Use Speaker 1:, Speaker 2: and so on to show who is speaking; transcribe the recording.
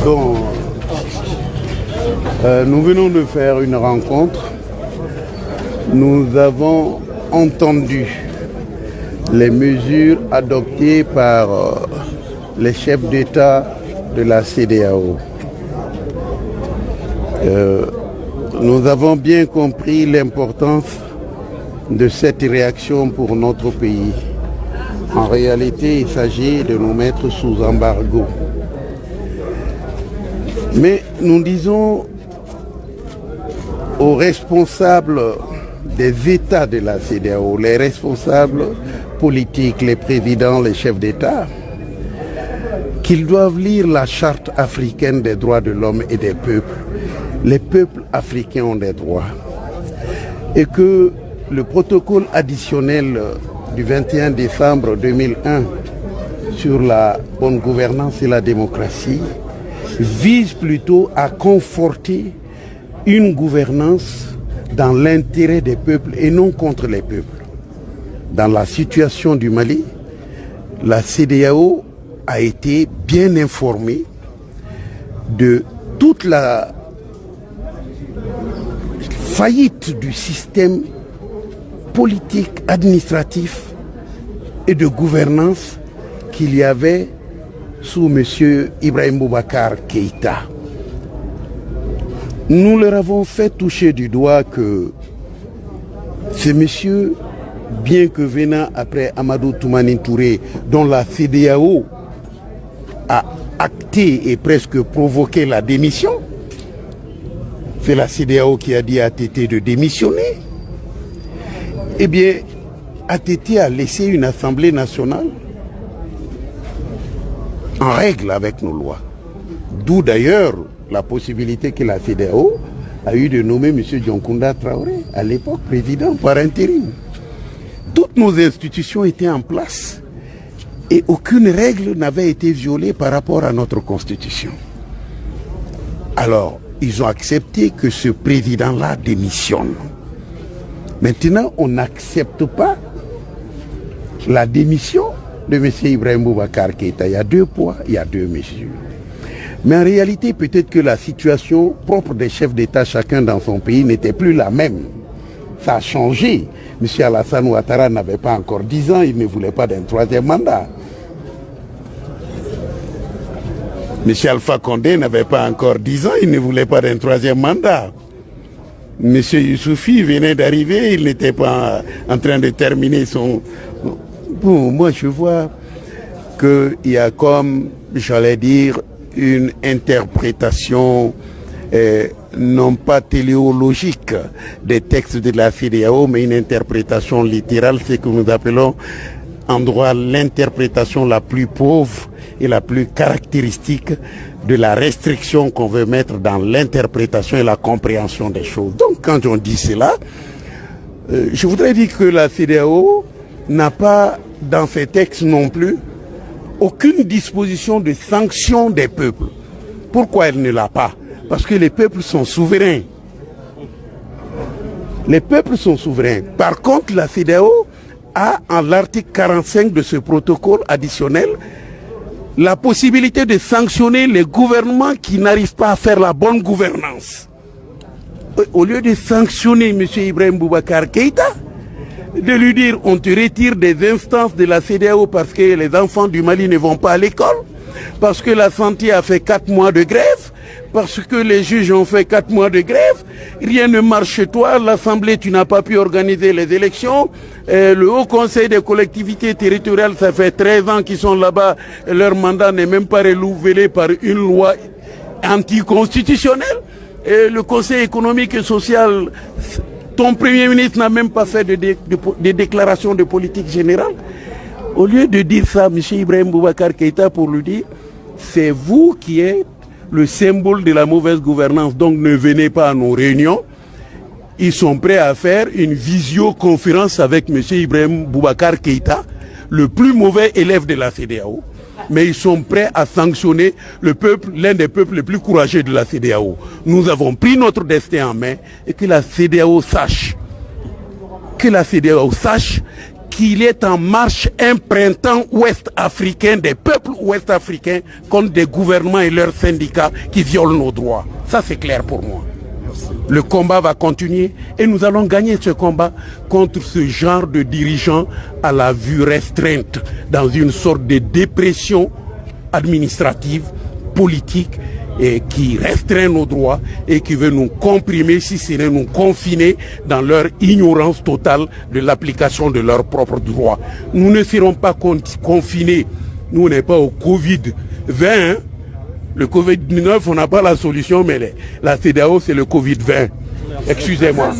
Speaker 1: Bon, nous venons de faire une rencontre. Nous avons entendu les mesures adoptées par les chefs d'État de la CEDEAO. Nous avons bien compris l'importance de cette réaction pour notre pays. En réalité, il s'agit de nous mettre sous embargo. Mais nous disons aux responsables des États de la CEDEAO, les responsables politiques, les présidents, les chefs d'État, qu'ils doivent lire la Charte africaine des droits de l'homme et des peuples. Les peuples africains ont des droits. Et que le protocole additionnel du 21 décembre 2001 sur la bonne gouvernance et la démocratie vise plutôt à conforter une gouvernance dans l'intérêt des peuples et non contre les peuples. Dans la situation du Mali, la CEDEAO a été bien informée de toute la faillite du système politique, administratif et de gouvernance qu'il y avait sous M. Ibrahim Boubacar Keïta. Nous leur avons fait toucher du doigt que ce monsieur, bien que venant après Amadou Toumani Touré, dont la CEDEAO a acté et presque provoqué la démission, c'est la CEDEAO qui a dit à Tété de démissionner. Eh bien, ATT a laissé une assemblée nationale en règle avec nos lois. D'où d'ailleurs la possibilité que la CEDEAO a eu de nommer M. Dioncounda Traoré, à l'époque président par intérim. Toutes nos institutions étaient en place et aucune règle n'avait été violée par rapport à notre constitution. Alors, ils ont accepté que ce président-là démissionne. Maintenant, on n'accepte pas la démission de M. Ibrahim Boubacar Keïta. Il y a deux poids, il y a deux mesures. Mais en réalité, peut-être que la situation propre des chefs d'État, chacun dans son pays, n'était plus la même. Ça a changé. M. Alassane Ouattara n'avait pas encore 10 ans, il ne voulait pas d'un troisième mandat. M. Alpha Condé n'avait pas encore 10 ans, il ne voulait pas d'un troisième mandat. M. Youssouphi venait d'arriver, il n'était pas en train de terminer son... Bon, moi je vois qu'il y a comme, j'allais dire, une interprétation non pas téléologique des textes de la CEDEAO, mais une interprétation littérale, ce que nous appelons en droit l'interprétation la plus pauvre et la plus caractéristique de la restriction qu'on veut mettre dans l'interprétation et la compréhension des choses. Donc quand on dit cela, je voudrais dire que la CEDEAO n'a pas dans ses textes non plus aucune disposition de sanction des peuples. Pourquoi elle ne l'a pas? Parce que les peuples sont souverains. Les peuples sont souverains. Par contre, la CEDEAO a, en l'article 45 de ce protocole additionnel, la possibilité de sanctionner les gouvernements qui n'arrivent pas à faire la bonne gouvernance. Au lieu de sanctionner M. Ibrahim Boubacar Keïta, de lui dire on te retire des instances de la CEDEAO parce que les enfants du Mali ne vont pas à l'école, parce que la santé a fait 4 mois de grève, parce que les juges ont fait 4 mois de grève, rien ne marche chez toi, l'Assemblée, tu n'as pas pu organiser les élections, le Haut Conseil des collectivités territoriales, ça fait 13 ans qu'ils sont là-bas, leur mandat n'est même pas renouvelé par une loi anticonstitutionnelle, et le Conseil économique et social, ton Premier ministre n'a même pas fait de déclaration de politique générale. Au lieu de dire ça, M. Ibrahim Boubacar Keïta, pour lui dire, c'est vous qui êtes le symbole de la mauvaise gouvernance, donc ne venez pas à nos réunions. Ils sont prêts à faire une visioconférence avec M. Ibrahim Boubacar Keïta, le plus mauvais élève de la CEDEAO, mais ils sont prêts à sanctionner le peuple, l'un des peuples les plus courageux de la CEDEAO. Nous avons pris notre destin en main et que la CEDEAO sache qu'il est en marche un printemps ouest-africain, des peuples ouest-africains contre des gouvernements et leurs syndicats qui violent nos droits. Ça, c'est clair pour moi. Le combat va continuer et nous allons gagner ce combat contre ce genre de dirigeants à la vue restreinte, dans une sorte de dépression administrative, politique, et qui restreint nos droits et qui veut nous comprimer, si ce n'est nous confiner dans leur ignorance totale de l'application de leurs propres droits. Nous ne serons pas confinés. Nous, on n'est pas au Covid-20. Hein? Le Covid-19, on n'a pas la solution, mais la CEDEAO, c'est le Covid-20. Excusez-moi.